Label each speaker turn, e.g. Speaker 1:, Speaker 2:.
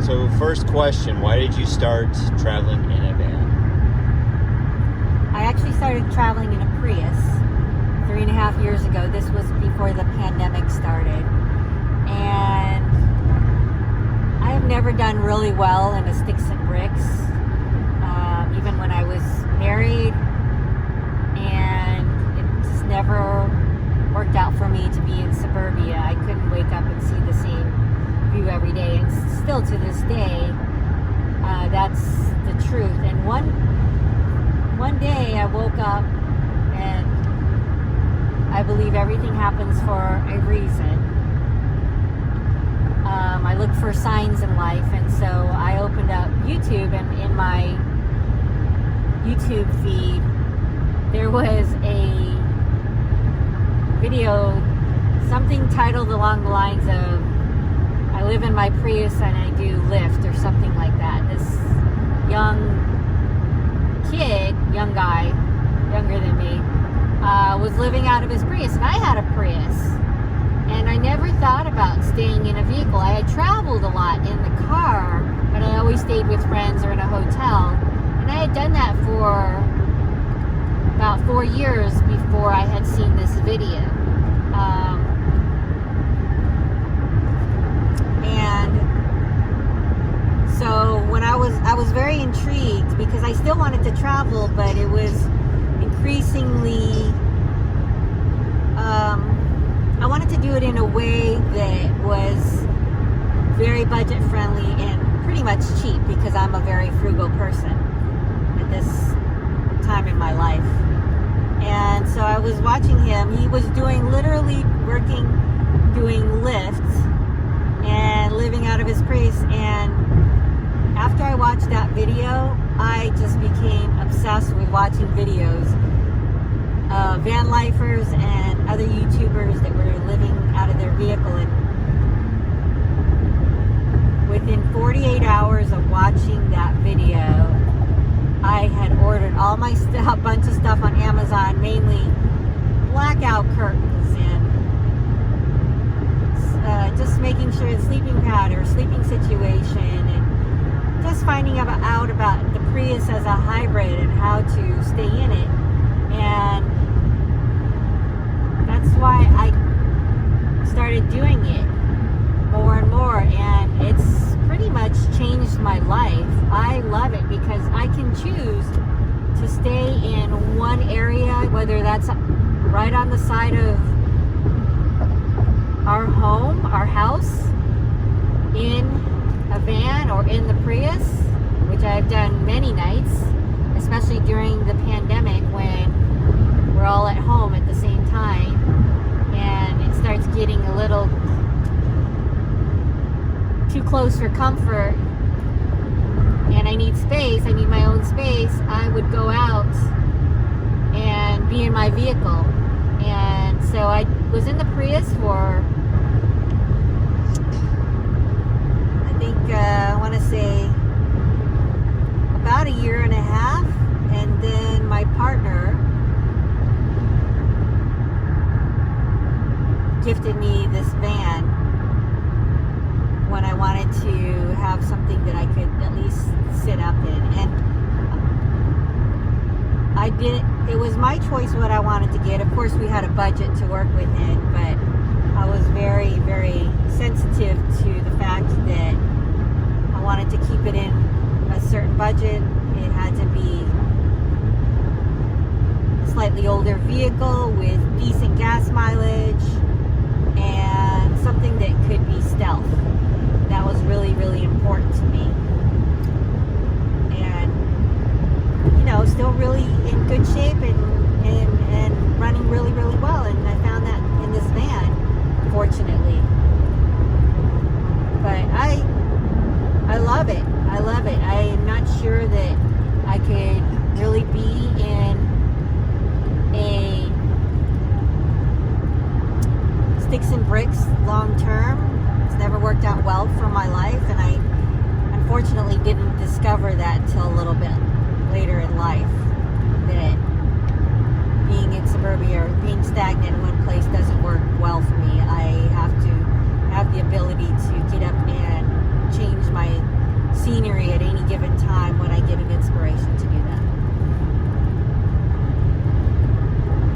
Speaker 1: So first question, why did you start traveling in a van?
Speaker 2: I actually started traveling in a Prius 3.5 years ago. This was before the pandemic started. And I have never done really well in a sticks and bricks, even when I was married. And it just never worked out for me to be in suburbia. I couldn't wake up and see the same view every day. And still to this day, that's the truth. And one day I woke up, and I believe everything happens for a reason. I looked for signs in life, and so I opened up YouTube, and in my YouTube feed there was a video, something titled along the lines of I live in my Prius and I do Lyft or something like that. This young guy, younger than me, was living out of his Prius, and I had a Prius. And I never thought about staying in a vehicle. I had traveled a lot in the car, but I always stayed with friends or in a hotel. And I had done that for about 4 years before I had seen this video. And so when I was very intrigued, because I still wanted to travel, but it was increasingly, I wanted to do it in a way that was very budget friendly and pretty much cheap, because I'm a very frugal person at this time in my life. And so I was watching him. He was literally doing Lyft and living out of his Prius. And after I watched that video, I just became obsessed with watching videos of VanLifers and other YouTubers that were living out of their vehicle. And within 48 hours of watching that video, I had ordered all my stuff, a bunch of stuff on Amazon, mainly blackout curtains and just making sure the sleeping pad or sleeping situation, and just finding out about the Prius as a hybrid and how to stay in it. And that's why I started doing it more and more, and it's pretty much changed my life. I love it because I can choose to stay in one area, whether that's right on the side of our home, our house, in a van, or in the Prius, which I've done many nights, especially during the pandemic when we're all at home at the same time, and it starts getting a little too close for comfort, and I need space, I need my own space. I would go out and be in my vehicle. And so I was in the Prius for, I think, I want to say about 1.5 years, and then my partner gifted me this van when I wanted to have something that I could at least sit up in. And I did, it was my choice what I wanted to get. Of course, we had a budget to work within, but I was very, very sensitive to the fact that I wanted to keep it in a certain budget. It had to be a slightly older vehicle with decent gas mileage and something that could be stealth. That was really, really important to me. And, you know, still really in good shape and running really, really well. And I found that in this van, fortunately. But I love it. I love it. I am not sure that I could really be in a sticks and bricks long term. It's never worked out well for my life, and I unfortunately didn't discover that till a little bit later in life, that being in suburbia or being stagnant in one place doesn't work well for me. I have to have the ability